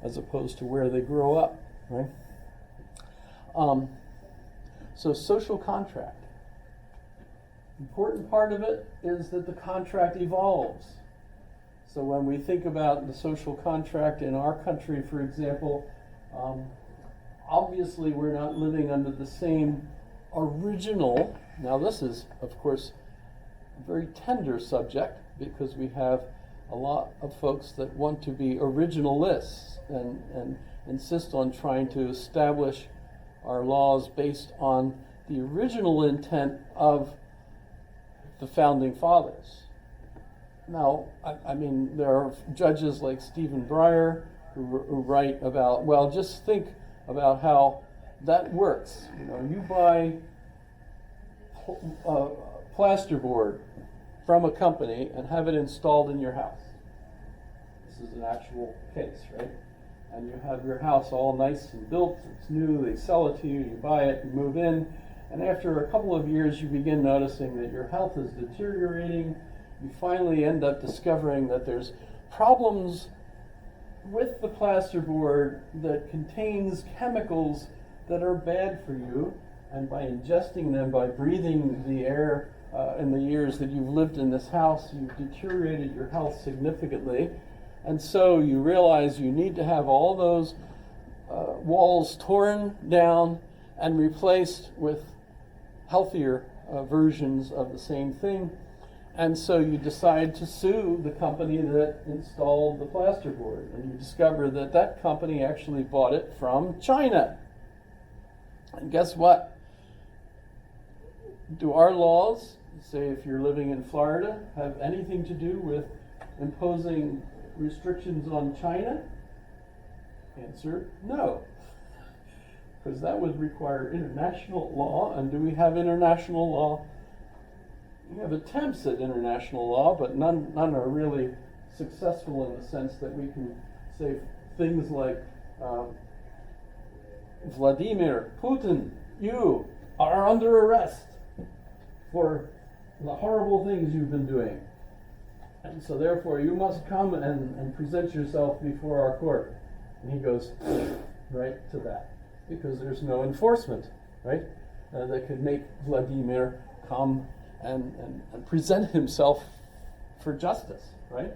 as opposed to where they grow up, right? So social contract. Important part of it is that the contract evolves. So when we think about the social contract in our country, for example, obviously we're not living under the same original. Now this is, of course, a very tender subject because we have a lot of folks that want to be originalists and insist on trying to establish our laws based on the original intent of the founding fathers. Now, I mean, there are judges like Stephen Breyer who write about, well, just think about how that works. You know, you buy plasterboard from a company and have it installed in your house. This is an actual case, right? And you have your house all nice and built, it's new, they sell it to you, you buy it, you move in, and after a couple of years you begin noticing that your health is deteriorating. You finally end up discovering that there's problems with the plasterboard that contains chemicals that are bad for you, and by ingesting them, by breathing the air in the years that you've lived in this house, you've deteriorated your health significantly. And so you realize you need to have all those walls torn down and replaced with healthier versions of the same thing. And so you decide to sue the company that installed the plasterboard. And you discover that that company actually bought it from China. And guess what? Do our laws, say if you're living in Florida, have anything to do with imposing restrictions on China? Answer, no. Because that would require international law, and do we have international law? We have attempts at international law, but none are really successful in the sense that we can say things like, Vladimir Putin, you are under arrest for the horrible things you've been doing. And so therefore you must come and present yourself before our court. And he goes right to that, because there's no enforcement, right, that could make Vladimir come and present himself for justice, right?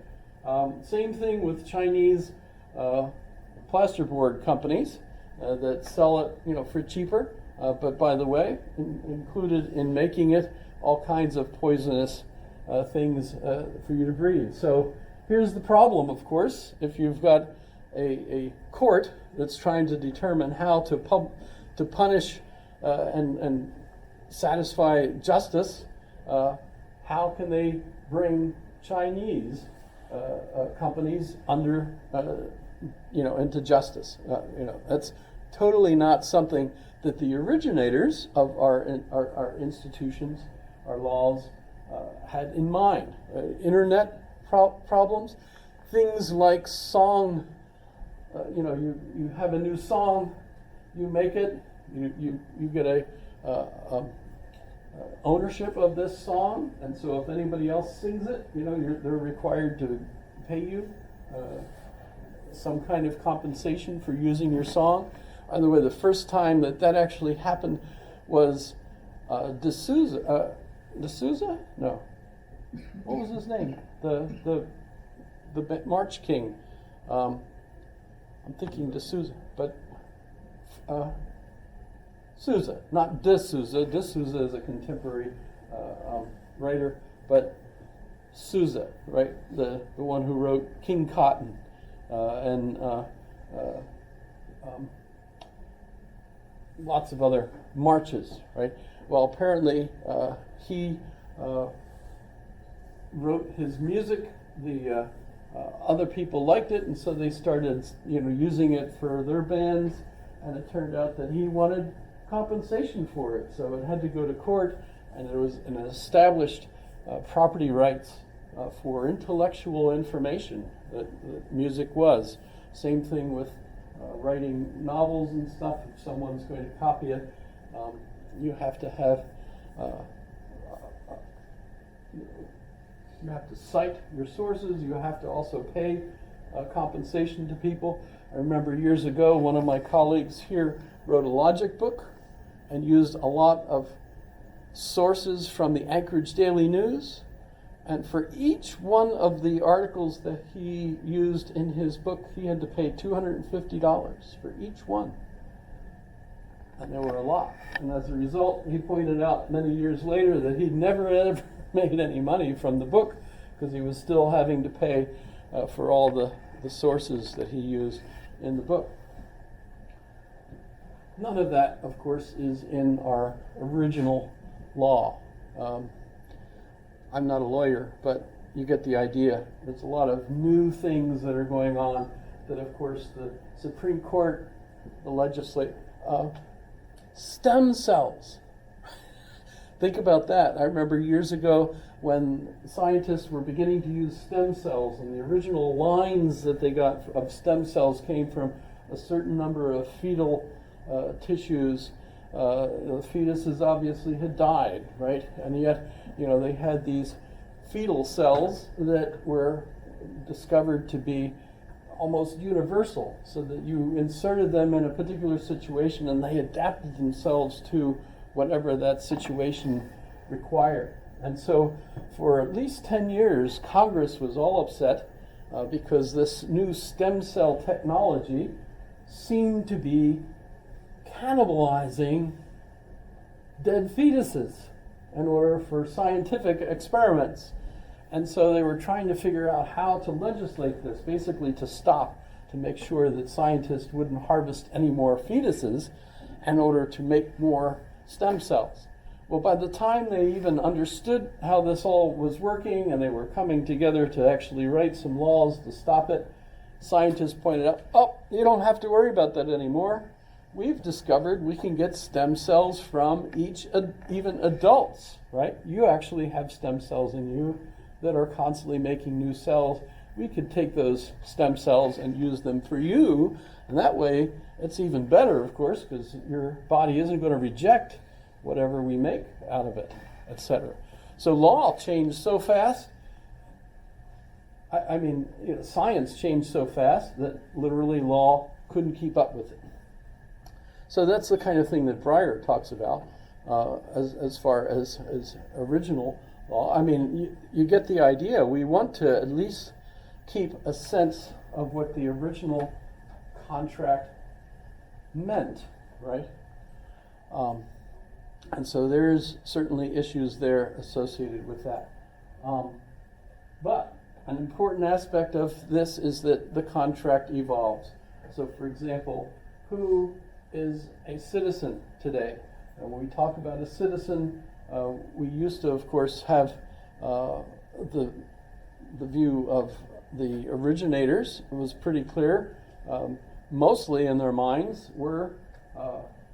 Same thing with Chinese plasterboard companies that sell it, for cheaper, but by the way, included in making it all kinds of poisonous things for you to breathe. So here's the problem, of course. If you've got a court that's trying to determine how to punish and satisfy justice, how can they bring Chinese companies under, into justice? That's totally not something that the originators of our institutions, our laws, had in mind. Internet problems, things like song. You have a new song, you make it, you get a ownership of this song, and so if anybody else sings it, they're required to pay you some kind of compensation for using your song. By the way, the first time that actually happened was D'Souza? No. What was his name? The March King. I'm thinking D'Souza, but Souza, not D'Souza. D'Souza is a contemporary writer, but Souza, right? The one who wrote King Cotton and lots of other marches, right? Well, apparently he wrote his music. The other people liked it, and so they started, using it for their bands. And it turned out that he wanted compensation for it, so it had to go to court, and there was an established property rights for intellectual information that music was. Same thing with writing novels and stuff. If someone's going to copy it, you have to have you have to cite your sources. You have to also pay compensation to people. I remember years ago, one of my colleagues here wrote a logic book and used a lot of sources from the Anchorage Daily News. And for each one of the articles that he used in his book, he had to pay $250 for each one. And there were a lot. And as a result, he pointed out many years later that he'd never ever made any money from the book because he was still having to pay for all the sources that he used in the book. None of that, of course, is in our original law. I'm not a lawyer, but you get the idea. There's a lot of new things that are going on that, of course, the Supreme Court, the legislature, stem cells. Think about that. I remember years ago when scientists were beginning to use stem cells, and the original lines that they got of stem cells came from a certain number of fetal tissues. The fetuses obviously had died, right? And yet, they had these fetal cells that were discovered to be almost universal, so that you inserted them in a particular situation and they adapted themselves to whatever that situation required. And so for at least 10 years, Congress was all upset because this new stem cell technology seemed to be cannibalizing dead fetuses in order for scientific experiments. And so they were trying to figure out how to legislate this, basically to stop, to make sure that scientists wouldn't harvest any more fetuses in order to make more stem cells. Well, by the time they even understood how this all was working and they were coming together to actually write some laws to stop it, scientists pointed out, oh, you don't have to worry about that anymore. We've discovered we can get stem cells from even adults, right? You actually have stem cells in you that are constantly making new cells. We could take those stem cells and use them for you, and that way it's even better, of course, because your body isn't going to reject whatever we make out of it, etc. So law changed so fast. Science changed so fast that literally law couldn't keep up with it. So that's the kind of thing that Breyer talks about as far as original law. I mean, you get the idea. We want to at least keep a sense of what the original contract meant, right? And so there's certainly issues there associated with that. But an important aspect of this is that the contract evolves. So, for example, who is a citizen today? And when we talk about a citizen, we used to, of course, have the view of the originators. It was pretty clear. Mostly in their minds were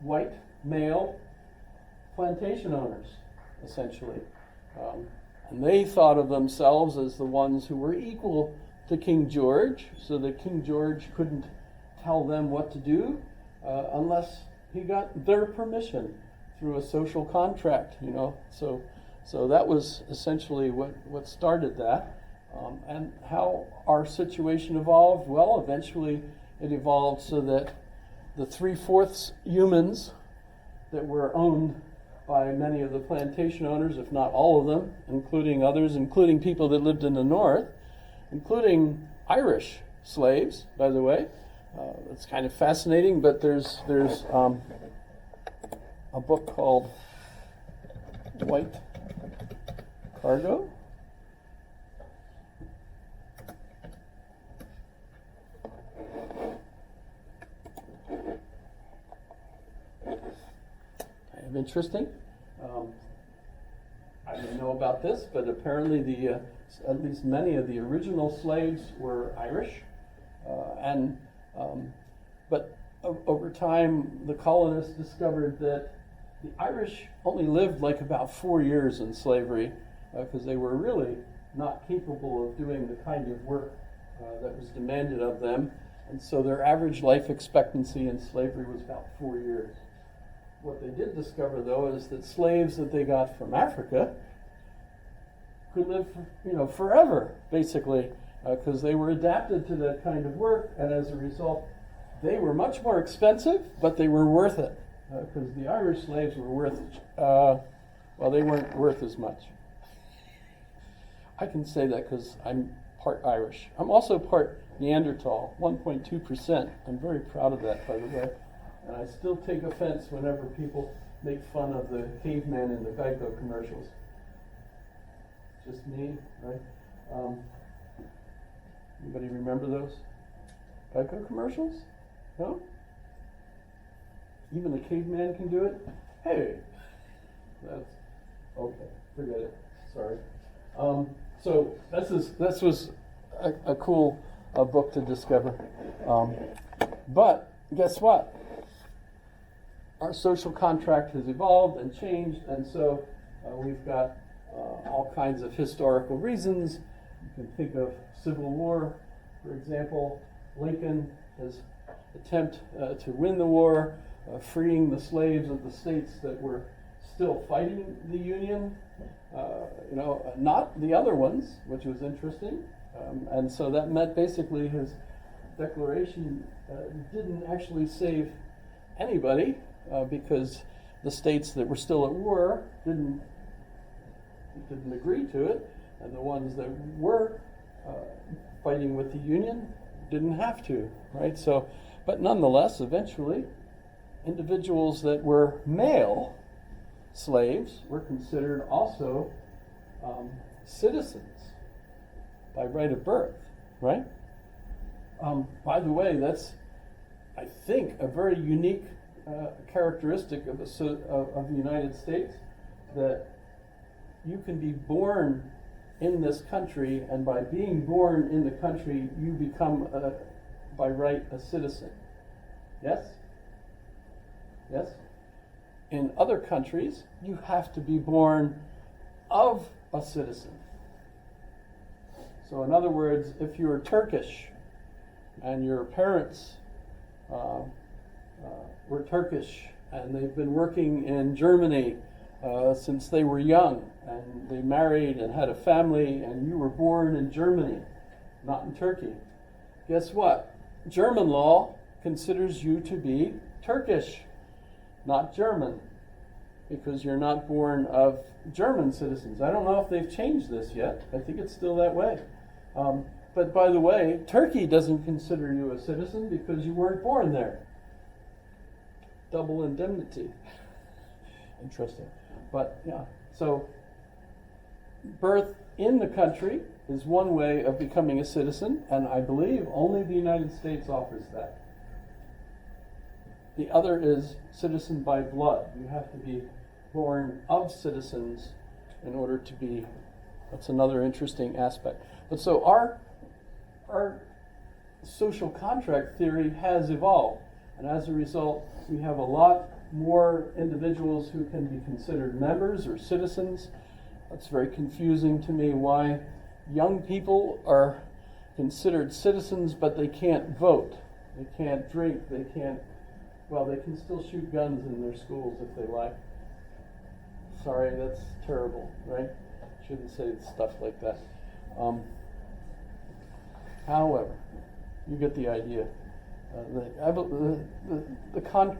white, male plantation owners, essentially. And they thought of themselves as the ones who were equal to King George, so that King George couldn't tell them what to do unless he got their permission through a social contract, So that was essentially what started that. And how our situation evolved? Well, eventually it evolved so that the 3/4 humans that were owned by many of the plantation owners, if not all of them, including others, including people that lived in the north, including Irish slaves, by the way. It's kind of fascinating, but there's a book called White Cargo. Kind of interesting. I didn't know about this, but apparently at least many of the original slaves were Irish, but over time the colonists discovered that the Irish only lived like about 4 years in slavery because they were really not capable of doing the kind of work that was demanded of them, and so their average life expectancy in slavery was about 4 years. What they did discover, though, is that slaves that they got from Africa could live, forever, basically. because they were adapted to that kind of work, and as a result, they were much more expensive, but they were worth it, because the Irish slaves were worth, well, they weren't worth as much. I can say that because I'm part Irish. I'm also part Neanderthal, 1.2%. I'm very proud of that, by the way. And I still take offense whenever people make fun of the caveman in the Geico commercials. Just me, right? Anybody remember those Geico commercials? No? Even a caveman can do it? Hey! That's okay, forget it. Sorry. So this was a cool book to discover. But guess what? Our social contract has evolved and changed, and so we've got all kinds of historical reasons. You can think of Civil War, for example. Lincoln, his attempt to win the war, freeing the slaves of the states that were still fighting the Union, not the other ones, which was interesting. And so that meant basically his declaration didn't actually save anybody, because the states that were still at war didn't agree to it, and the ones that were fighting with the Union didn't have to, right? So, but nonetheless, eventually, individuals that were male slaves were considered also citizens by right of birth, right? By the way, that's, I think, a very unique characteristic of the United States, that you can be born in this country, and by being born in the country, you become, by right, a citizen. Yes? Yes? In other countries, you have to be born of a citizen. So in other words, if you're Turkish and your parents were Turkish and they've been working in Germany since they were young, and they married and had a family, and you were born in Germany, not in Turkey, guess what? German law considers you to be Turkish, not German, because you're not born of German citizens. I don't know if they've changed this yet. I think it's still that way. But by the way, Turkey doesn't consider you a citizen because you weren't born there. Double indemnity. Interesting. But yeah, so birth in the country is one way of becoming a citizen, and I believe only the United States offers that. The other is citizen by blood. You have to be born of citizens in order to be. That's another interesting aspect. But so our social contract theory has evolved, and as a result, we have a lot more individuals who can be considered members or citizens. It's very confusing to me why young people are considered citizens, but they can't vote, they can't drink, they can still shoot guns in their schools if they like. Sorry, that's terrible, right? Shouldn't say stuff like that. However, you get the idea. The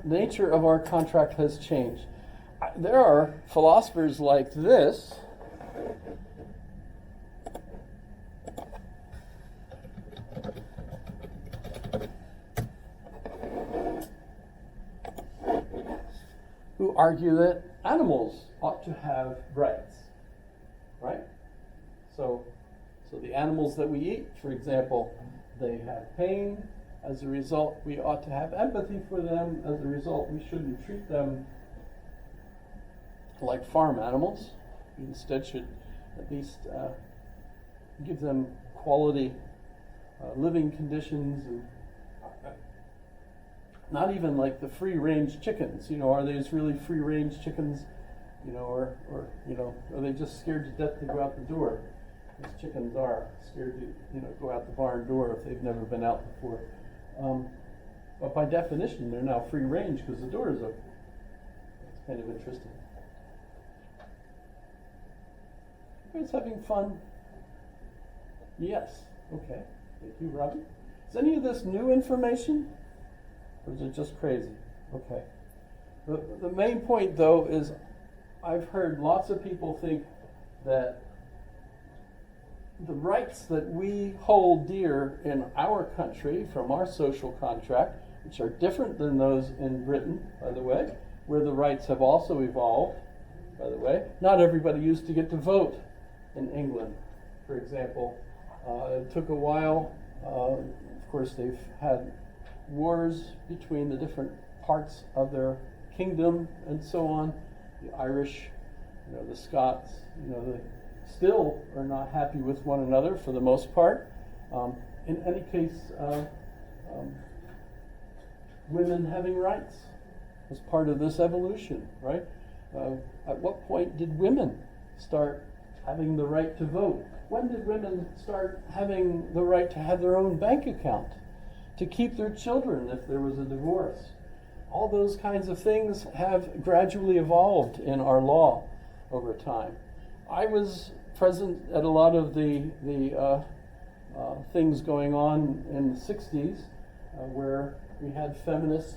nature of our contract has changed. There are philosophers like this who argue that animals ought to have rights, right? So the animals that we eat, for example, they have pain. As a result, we ought to have empathy for them. As a result, we shouldn't treat them like farm animals. We instead should at least give them quality living conditions, and not even like the free-range chickens. Are these really free-range chickens? Or are they just scared to death to go out the door? As chickens are scared to go out the barn door if they've never been out before. But by definition, they're now free range because the door is open. It's kind of interesting. You guys having fun? Yes. Okay, thank you, Robbie. Is any of this new information? Or is it just crazy? Okay. The main point, though, is I've heard lots of people think that the rights that we hold dear in our country from our social contract, which are different than those in Britain, by the way, where the rights have also evolved, by the way. Not everybody used to get to vote in England, for example. It took a while. Of course, they've had wars between the different parts of their kingdom and so on. The Irish, the Scots, they still are not happy with one another for the most part. In any case, women having rights as part of this evolution, right? At what point did women start having the right to vote? When did women start having the right to have their own bank account, to keep their children if there was a divorce? All those kinds of things have gradually evolved in our law over time. I was present at a lot of the things going on in the 60s where we had feminists